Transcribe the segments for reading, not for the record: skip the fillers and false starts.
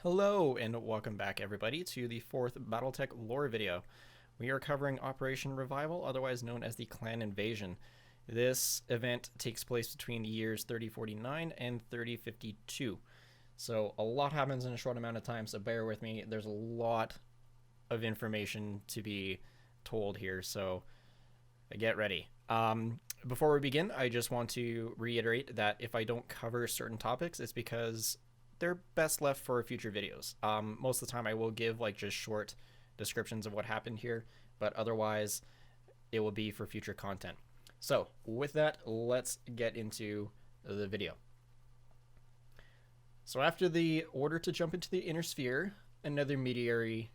Hello and welcome back everybody to the fourth BattleTech lore video. We are covering Operation Revival, otherwise known as the Clan Invasion. This event takes place between the years 3049 and 3052. So a lot happens in a short amount of time, so bear with me. There's a lot of information to be told here, so get ready. Before we begin, I just want to reiterate that if I don't cover certain topics, it's because they're best left for future videos. Most of the time I will give like just short descriptions of what happened here, but otherwise it will be for future content. So with that, let's get into the video. So after the order to jump into the inner sphere, another mediary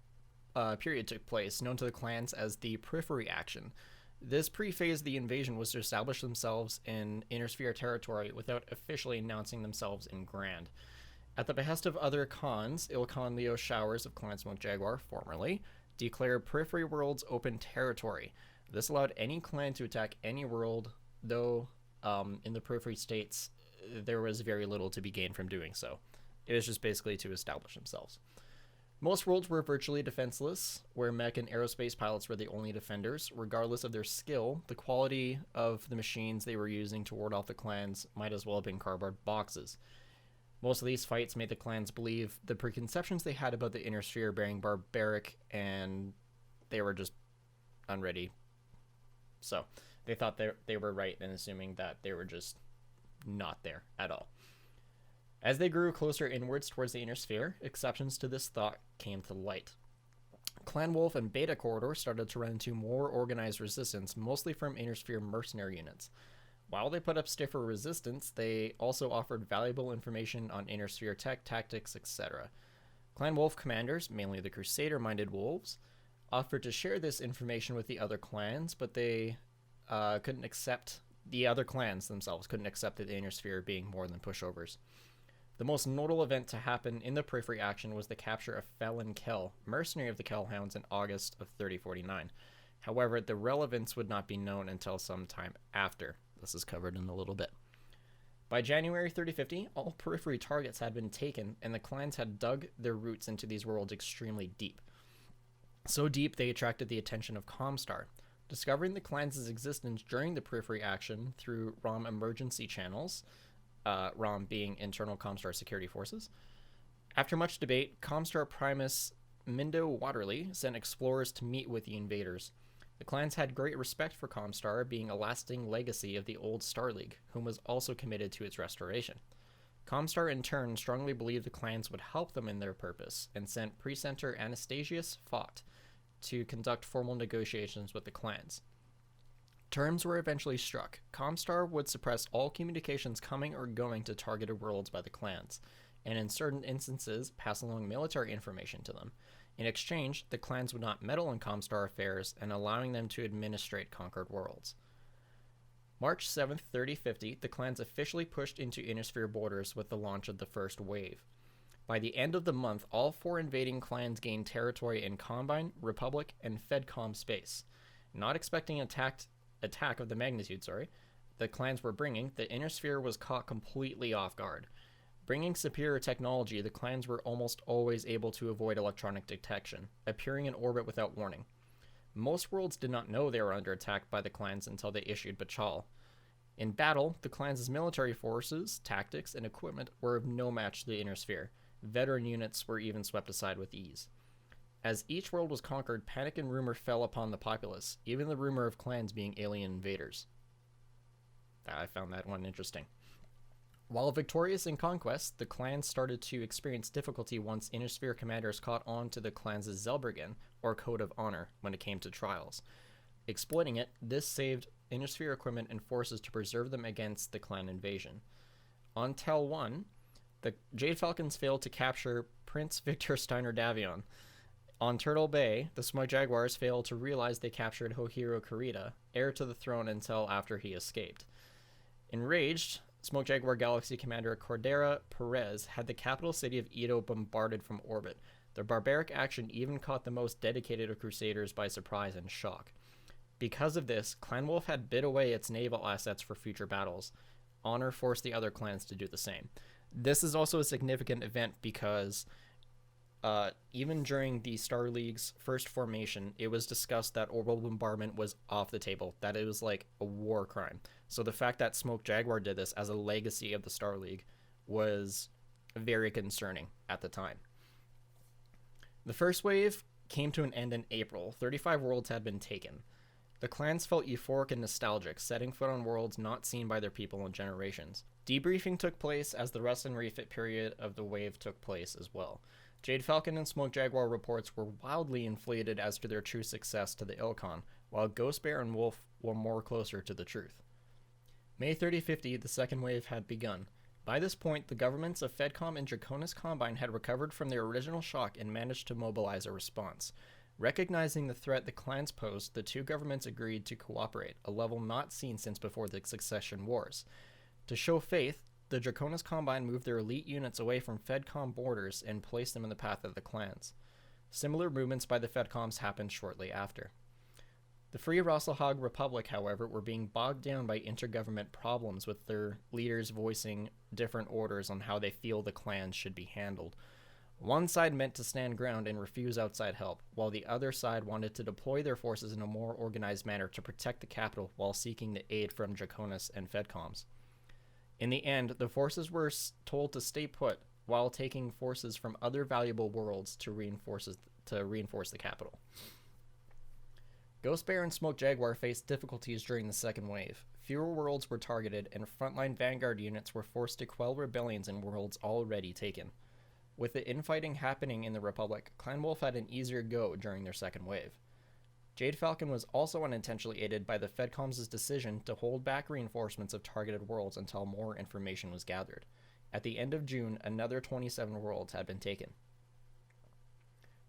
period took place, known to the clans as the Periphery Action. This pre-phase of the invasion was to establish themselves in inner sphere territory without officially announcing themselves in Grand. At the behest of other Khans, Ilkhan Leo Showers of Clan Smoke Jaguar, formerly, declared Periphery Worlds open territory. This allowed any clan to attack any world, though in the Periphery states, there was very little to be gained from doing so. It was just basically to establish themselves. Most worlds were virtually defenseless, where mech and aerospace pilots were the only defenders. Regardless of their skill, the quality of the machines they were using to ward off the clans might as well have been cardboard boxes. Most of these fights made the clans believe the preconceptions they had about the inner sphere being barbaric, and they were just unready. So they thought they were right in assuming that they were just not there at all. As they grew closer inwards towards the inner sphere, exceptions to this thought came to light. Clan Wolf and Beta Corridor started to run into more organized resistance, mostly from inner sphere mercenary units. While they put up stiffer resistance, they also offered valuable information on inner sphere tech, tactics, etc. Clan Wolf commanders, mainly the Crusader-minded wolves, offered to share this information with the other clans, but they couldn't accept, the other clans themselves couldn't accept the inner sphere being more than pushovers. The most notable event to happen in the Periphery Action was the capture of Felon Kell, mercenary of the Kellhounds, in August of 3049. However, the relevance would not be known until some time after. This is covered in a little bit. By January 3050, all periphery targets had been taken, and the clans had dug their roots into these worlds extremely deep. So deep they attracted the attention of Comstar. Discovering the clans' existence during the Periphery Action through ROM emergency channels, ROM being internal Comstar security forces. After much debate, Comstar Primus Mindo Waterley sent explorers to meet with the invaders. The clans had great respect for Comstar, being a lasting legacy of the old Star League, whom was also committed to its restoration. Comstar in turn strongly believed the clans would help them in their purpose, and sent Precentor Anastasius Fott to conduct formal negotiations with the clans. Terms were eventually struck. Comstar would suppress all communications coming or going to targeted worlds by the clans, and in certain instances pass along military information to them. In exchange, the clans would not meddle in Comstar affairs and allowing them to administrate conquered worlds. March 7th, 3050, the clans officially pushed into inner sphere borders with the launch of the first wave. By the end of the month, all four invading clans gained territory in Combine, Republic, and Fedcom space. Not expecting an attack of the magnitude, the clans were bringing, the inner sphere was caught completely off guard. Bringing superior technology, the clans were almost always able to avoid electronic detection, appearing in orbit without warning. Most worlds did not know they were under attack by the clans until they issued Bachal. In battle, the clans' military forces, tactics, and equipment were of no match to the inner sphere. Veteran units were even swept aside with ease. As each world was conquered, panic and rumor fell upon the populace, even the rumor of clans being alien invaders. I found that one interesting. While victorious in conquest, the clans started to experience difficulty once inner sphere commanders caught on to the clans' Zelbergen, or Code of Honor, when it came to trials. Exploiting it, this saved inner sphere equipment and forces to preserve them against the clan invasion. On Tel 1, the Jade Falcons failed to capture Prince Victor Steiner Davion. On Turtle Bay, the Smoke Jaguars failed to realize they captured Hohiro Kurita, heir to the throne until after he escaped. Enraged, Smoke Jaguar Galaxy Commander Cordera Perez had the capital city of Edo bombarded from orbit. Their barbaric action even caught the most dedicated of Crusaders by surprise and shock. Because of this, Clan Wolf had bid away its naval assets for future battles. Honor forced the other clans to do the same. This is also a significant event because Even during the Star League's first formation, it was discussed that orbital bombardment was off the table, that it was like a war crime. So the fact that Smoke Jaguar did this as a legacy of the Star League was very concerning at the time. The first wave came to an end in April. 35 worlds had been taken. The clans felt euphoric and nostalgic, setting foot on worlds not seen by their people in generations. Debriefing took place as the rest and refit period of the wave took place as well. Jade Falcon and Smoke Jaguar reports were wildly inflated as to their true success to the Ilkhan, while Ghost Bear and Wolf were more closer to the truth. May 3050, the second wave had begun. By this point, the governments of Fedcom and Draconis Combine had recovered from their original shock and managed to mobilize a response. Recognizing the threat the clans posed, the two governments agreed to cooperate, a level not seen since before the Succession Wars. To show faith, the Draconis Combine moved their elite units away from Fedcom borders and placed them in the path of the clans. Similar movements by the Fedcoms happened shortly after. The Free Rosselhog Republic, however, were being bogged down by intergovernment problems, with their leaders voicing different orders on how they feel the clans should be handled. One side meant to stand ground and refuse outside help, while the other side wanted to deploy their forces in a more organized manner to protect the capital while seeking the aid from Draconis and Fedcoms. In the end, the forces were told to stay put while taking forces from other valuable worlds to reinforce the capital. Ghost Bear and Smoke Jaguar faced difficulties during the second wave. Fewer worlds were targeted, and frontline vanguard units were forced to quell rebellions in worlds already taken. With the infighting happening in the Republic, Clan Wolf had an easier go during their second wave. Jade Falcon was also unintentionally aided by the Fedcoms' decision to hold back reinforcements of targeted worlds until more information was gathered. At the end of June, another 27 worlds had been taken.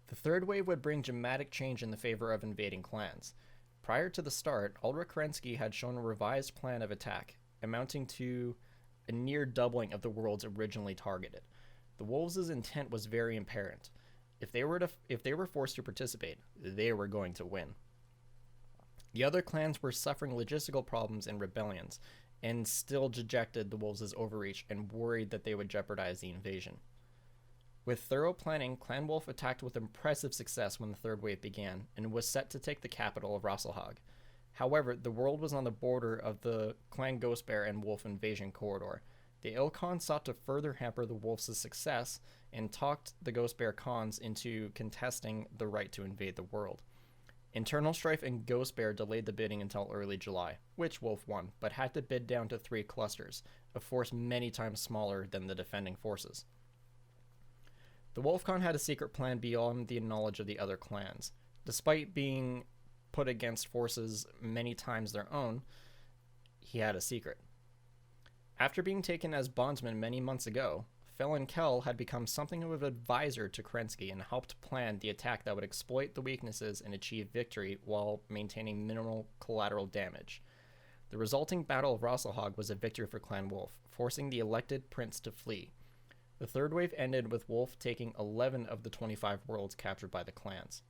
The third wave would bring dramatic change in the favor of invading clans. Prior to the start, Ulrich Kerensky had shown a revised plan of attack, amounting to a near doubling of the worlds originally targeted. The Wolves' intent was very apparent. If they were forced to participate, they were going to win. The other clans were suffering logistical problems and rebellions, and still dejected the Wolves' overreach and worried that they would jeopardize the invasion. With thorough planning, Clan Wolf attacked with impressive success when the third wave began, and was set to take the capital of Rosselhog. However, the world was on the border of the Clan Ghost Bear and Wolf invasion corridor. The Ilkhan sought to further hamper the Wolves' success and talked the Ghost Bear Khans into contesting the right to invade the world. Internal strife and Ghost Bear delayed the bidding until early July, which Wolf won, but had to bid down to 3 clusters, a force many times smaller than the defending forces. The Wolf Khan had a secret plan beyond the knowledge of the other clans. Despite being put against forces many times their own, he had a secret. After being taken as bondsman many months ago, Felon Kell had become something of an advisor to Kerensky and helped plan the attack that would exploit the weaknesses and achieve victory while maintaining minimal collateral damage. The resulting Battle of Rosselhog was a victory for Clan Wolf, forcing the elected prince to flee. The third wave ended with Wolf taking 11 of the 25 worlds captured by the clans.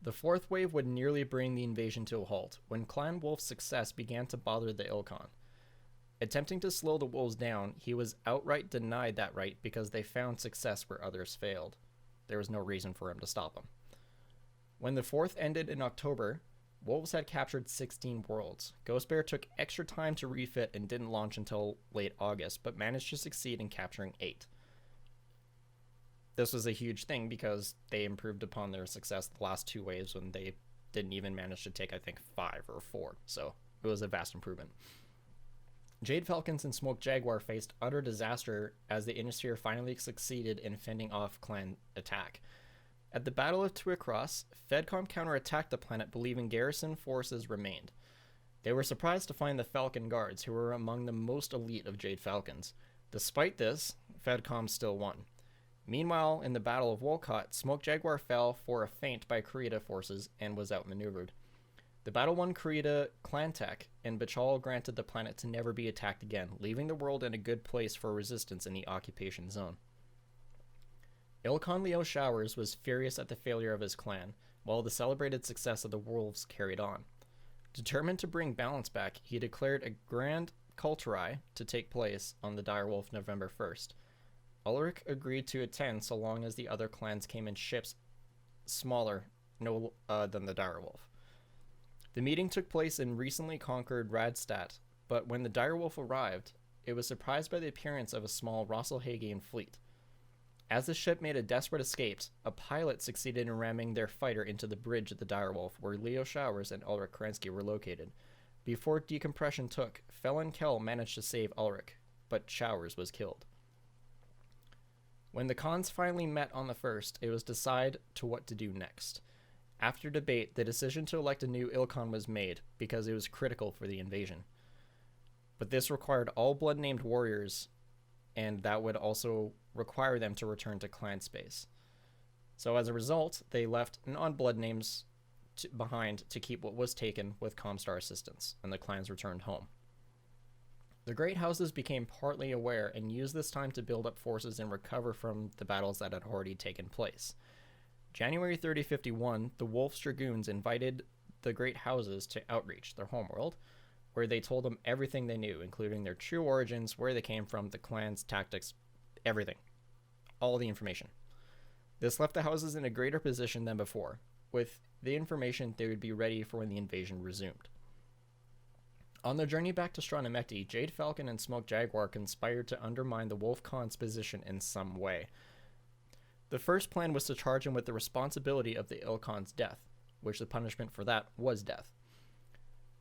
The fourth wave would nearly bring the invasion to a halt, when Clan Wolf's success began to bother the Ilkhan. Attempting to slow the wolves down, he was outright denied that right because they found success where others failed. There was no reason for him to stop them. When the fourth ended in October, Wolves had captured 16 worlds. Ghost Bear took extra time to refit and didn't launch until late August, but managed to succeed in capturing 8. This was a huge thing because they improved upon their success the last 2 waves when they didn't even manage to take, I think, 5 or 4. So it was a vast improvement. Jade Falcons and Smoke Jaguar faced utter disaster as the Innisphere finally succeeded in fending off clan attack. At the Battle of Twicross, Fedcom counterattacked the planet believing garrison forces remained. They were surprised to find the Falcon Guards, who were among the most elite of Jade Falcons. Despite this, Fedcom still won. Meanwhile, in the Battle of Wolcott, Smoke Jaguar fell for a feint by Krita forces and was outmaneuvered. The battle won Krita clan tech, and Bachal granted the planet to never be attacked again, leaving the world in a good place for resistance in the occupation zone. Ilkhan Leo Showers was furious at the failure of his clan, while the celebrated success of the wolves carried on. Determined to bring balance back, he declared a grand Kulturai to take place on the direwolf November 1st. Ulrich agreed to attend so long as the other clans came in ships smaller than the direwolf. The meeting took place in recently conquered Radstadt, but when the direwolf arrived, it was surprised by the appearance of a small Rosselhagian fleet. As the ship made a desperate escape, a pilot succeeded in ramming their fighter into the bridge of the direwolf where Leo Showers and Ulrich Kerensky were located. Before decompression took, Felon Kell managed to save Ulrich, but Showers was killed. When the Khans finally met on the 1st, it was decided to what to do next. After debate, the decision to elect a new Ilkhan was made because it was critical for the invasion. But this required all blood-named warriors, and that would also require them to return to clan space. So as a result, they left non-blood names behind to keep what was taken with Comstar assistance, and the clans returned home. The Great Houses became partly aware and used this time to build up forces and recover from the battles that had already taken place. January 3051, the Wolf's Dragoons invited the Great Houses to outreach, their homeworld, where they told them everything they knew, including their true origins, where they came from, the clans, tactics, everything. All the information. This left the houses in a greater position than before. With the information, they would be ready for when the invasion resumed. On their journey back to Stranemekti, Jade Falcon and Smoke Jaguar conspired to undermine the Wolf Khan's position in some way. The first plan was to charge him with the responsibility of the Ilkhan's death, which the punishment for that was death.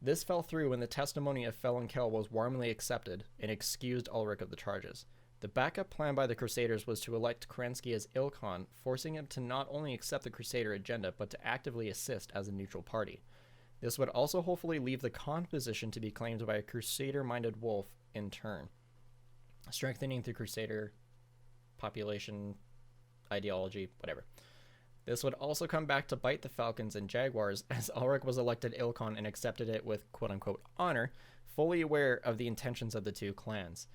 This fell through when the testimony of Felon Kell was warmly accepted and excused Ulrich of the charges. The backup plan by the Crusaders was to elect Kerensky as Ilkhan, forcing him to not only accept the Crusader agenda, but to actively assist as a neutral party. This would also hopefully leave the Khan position to be claimed by a Crusader-minded wolf in turn, strengthening the Crusader population, ideology, whatever. This would also come back to bite the Falcons and Jaguars, as Ulrich was elected Ilkhan and accepted it with quote-unquote honor, fully aware of the intentions of the two clans.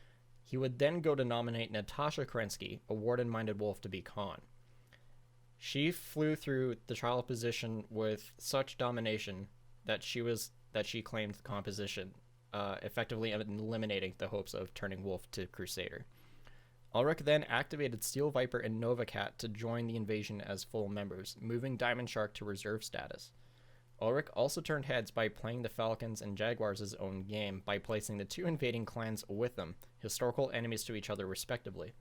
He would then go to nominate Natasha Kerensky, a warden-minded wolf, to be Khan. She flew through the trial position with such domination that she claimed the Khan position, effectively eliminating the hopes of turning wolf to Crusader. Ulrich then activated Steel Viper and Nova Cat to join the invasion as full members, moving Diamond Shark to reserve status. Ulrich also turned heads by playing the Falcons and Jaguars' own game by placing the two invading clans with them, historical enemies to each other respectively.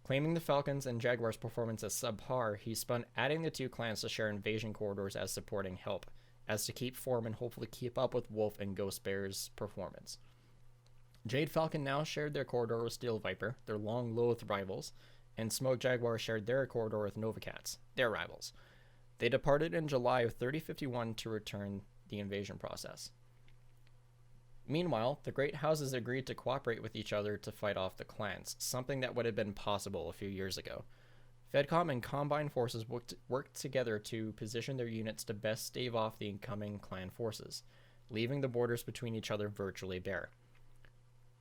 Claiming the Falcons and Jaguars' performance as subpar, he spun adding the two clans to share invasion corridors as supporting help, as to keep form and hopefully keep up with Wolf and Ghost Bear's performance. Jade Falcon now shared their corridor with Steel Viper, their long-loathed rivals, and Smoke Jaguar shared their corridor with Nova Cats, their rivals. They departed in July of 3051 to return the invasion process. Meanwhile, the Great Houses agreed to cooperate with each other to fight off the clans, something that would have been possible a few years ago. Fedcom and Combine forces worked together to position their units to best stave off the incoming clan forces, leaving the borders between each other virtually bare.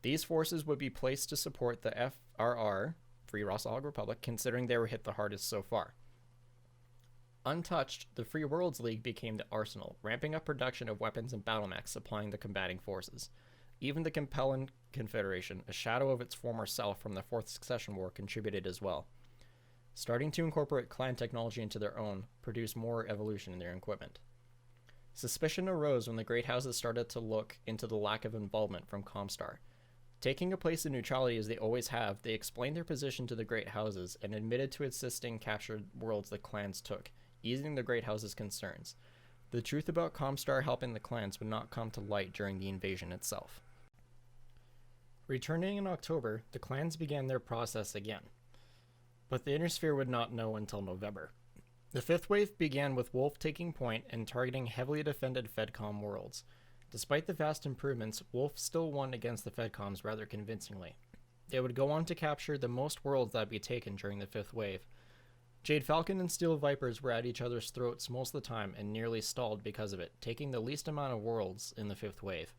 These forces would be placed to support the FRR, Free Rosselhog Republic, considering they were hit the hardest so far. Untouched, the Free Worlds League became the arsenal, ramping up production of weapons and battle mechs supplying the combating forces. Even the Capellan Confederation, a shadow of its former self from the Fourth Succession War, contributed as well. Starting to incorporate clan technology into their own, produced more evolution in their equipment. Suspicion arose when the Great Houses started to look into the lack of involvement from Comstar. Taking a place of neutrality as they always have, they explained their position to the Great Houses and admitted to assisting captured worlds the clans took, easing the Great Houses' concerns. The truth about Comstar helping the clans would not come to light during the invasion itself. Returning in October, the clans began their process again, but the Inner Sphere would not know until November. The fifth wave began with Wolf taking point and targeting heavily defended Fedcom worlds. Despite the vast improvements, Wolf still won against the Fedcoms rather convincingly. They would go on to capture the most worlds that would be taken during the fifth wave. Jade Falcon and Steel Vipers were at each other's throats most of the time and nearly stalled because of it, taking the least amount of worlds in the fifth wave.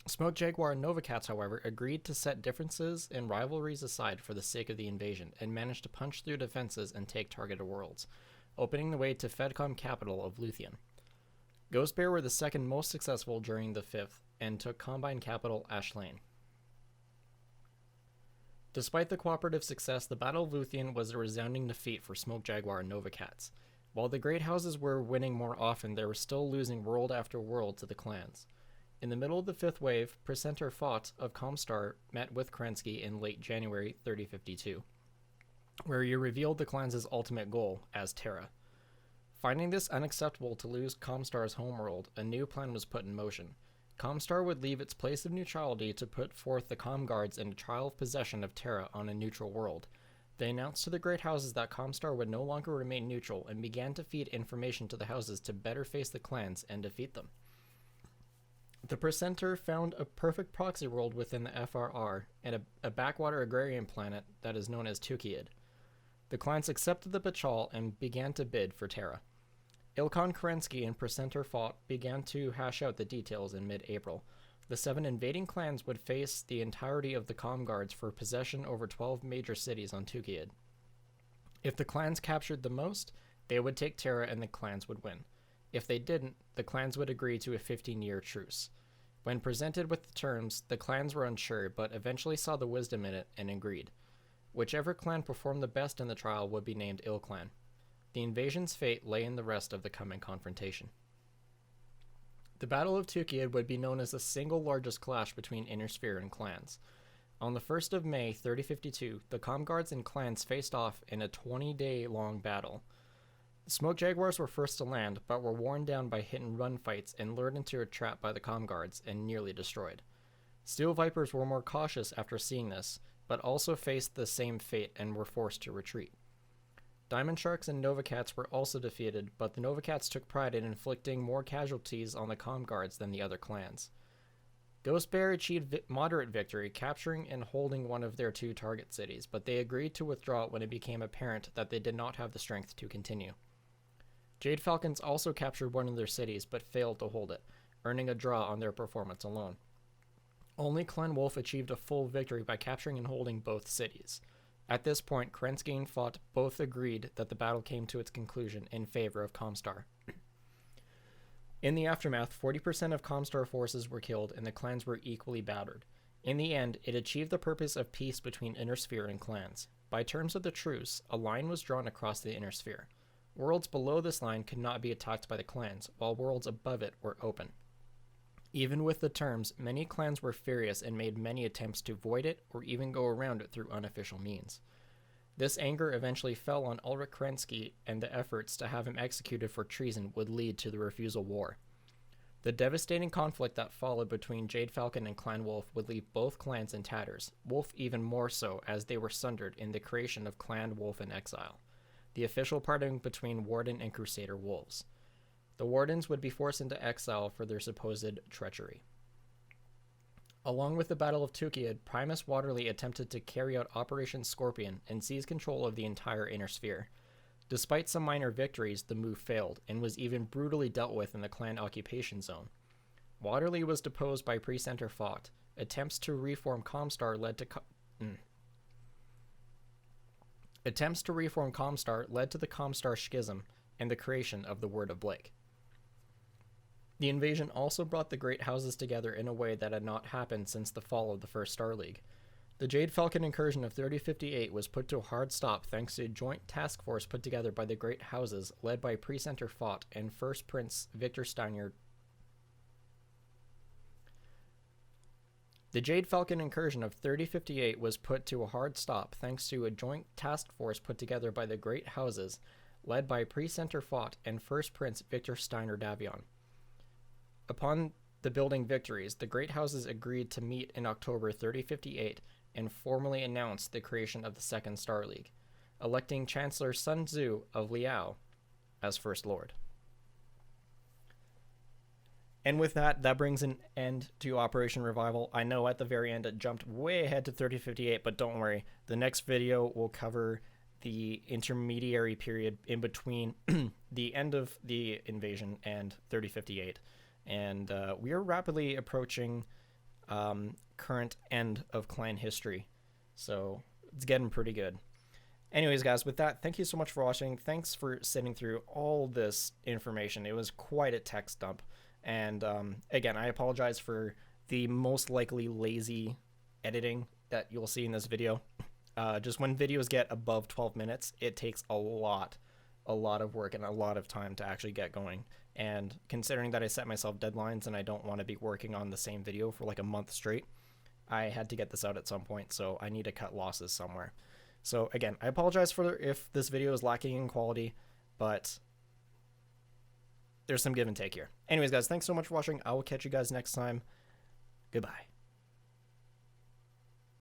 Smoke Jaguar and Nova Cats, however, agreed to set differences and rivalries aside for the sake of the invasion and managed to punch through defenses and take targeted worlds, opening the way to Fedcom capital of Luthien. Ghost Bear were the second most successful during the fifth and took Combine capital Ashlane. Despite the cooperative success, the Battle of Luthien was a resounding defeat for Smoke Jaguar and Nova Cats. While the Great Houses were winning more often, they were still losing world after world to the clans. In the middle of the Fifth Wave, Precentor Fought of Comstar met with Kerensky in late January 3052, where he revealed the clans' ultimate goal as Terra. Finding this unacceptable to lose Comstar's homeworld, a new plan was put in motion. Comstar would leave its place of neutrality to put forth the Comguards in a trial of possession of Terra on a neutral world. They announced to the Great Houses that Comstar would no longer remain neutral and began to feed information to the houses to better face the clans and defeat them. The Precentor found a perfect proxy world within the FRR and a backwater agrarian planet that is known as Tukiad. The clans accepted the Bachal and began to bid for Terra. Ilkhan Kerensky and Precentor Fought began to hash out the details in mid-April. The 7 invading clans would face the entirety of the Comguards for possession over 12 major cities on Tukiad. If the clans captured the most, they would take Terra and the clans would win. If they didn't, the clans would agree to a 15-year truce. When presented with the terms, the clans were unsure, but eventually saw the wisdom in it and agreed. Whichever clan performed the best in the trial would be named Ilclan. The invasion's fate lay in the rest of the coming confrontation. The Battle of Tukiad would be known as the single largest clash between Inner Sphere and clans. On the 1st of May 3052, the Comguards and clans faced off in a 20-day-long battle. The Smoke Jaguars were first to land, but were worn down by hit-and-run fights and lured into a trap by the Comguards and nearly destroyed. Steel Vipers were more cautious after seeing this, but also faced the same fate and were forced to retreat. Diamond Sharks and Nova Cats were also defeated, but the Nova Cats took pride in inflicting more casualties on the Comguards than the other clans. Ghost Bear achieved moderate victory, capturing and holding one of their 2 target cities, but they agreed to withdraw when it became apparent that they did not have the strength to continue. Jade Falcons also captured one of their cities, but failed to hold it, earning a draw on their performance alone. Only Clan Wolf achieved a full victory by capturing and holding both cities. At this point, Kerensky and Fought both agreed that the battle came to its conclusion in favor of Comstar. In the aftermath, 40% of Comstar forces were killed and the clans were equally battered. In the end, it achieved the purpose of peace between Inner Sphere and clans. By terms of the truce, a line was drawn across the Inner Sphere. Worlds below this line could not be attacked by the clans, while worlds above it were open. Even with the terms, many clans were furious and made many attempts to void it or even go around it through unofficial means. This anger eventually fell on Ulrich Kerensky, and the efforts to have him executed for treason would lead to the Refusal War. The devastating conflict that followed between Jade Falcon and Clan Wolf would leave both clans in tatters, Wolf even more so as they were sundered in the creation of Clan Wolf in Exile, the official parting between Warden and Crusader wolves. The Wardens would be forced into exile for their supposed treachery. Along with the Battle of Tukiad, Primus Waterly attempted to carry out Operation Scorpion and seize control of the entire Inner Sphere. Despite some minor victories, the move failed, and was even brutally dealt with in the clan occupation zone. Waterly was deposed by Precentor Fought. Attempts to reform Comstar led to the Comstar Schism and the creation of the Word of Blake. The invasion also brought the Great Houses together in a way that had not happened since the fall of the First Star League. The Jade Falcon incursion of 3058 was put to a hard stop thanks to a joint task force put together by the Great Houses led by Precentor Fought and First Prince Victor Steiner. The Jade Falcon incursion of 3058 was put to a hard stop thanks to a joint task force put together by the Great Houses led by Precentor Fought and First Prince Victor Steiner Davion. Upon the building victories, the Great Houses agreed to meet in October 3058 and formally announced the creation of the Second Star League, electing Chancellor Sun Tzu of Liao as First Lord. And with that, that brings an end to Operation Revival. I know at the very end it jumped way ahead to 3058, but don't worry. The next video will cover the intermediary period in between the end of the invasion and 3058. And we are rapidly approaching current end of clan history. So it's getting pretty good. Anyways, guys, with that, thank you so much for watching. Thanks for sitting through all this information. It was quite a text dump. And again, I apologize for the most likely lazy editing that you'll see in this video. Just when videos get above 12 minutes, it takes a lot of work and a lot of time to actually get going. And considering that I set myself deadlines and I don't want to be working on the same video for like a month straight, I had to get this out at some point, so I need to cut losses somewhere. So again, I apologize for if this video is lacking in quality, but there's some give and take here. Anyways, guys, thanks so much for watching. I will catch you guys next time. Goodbye.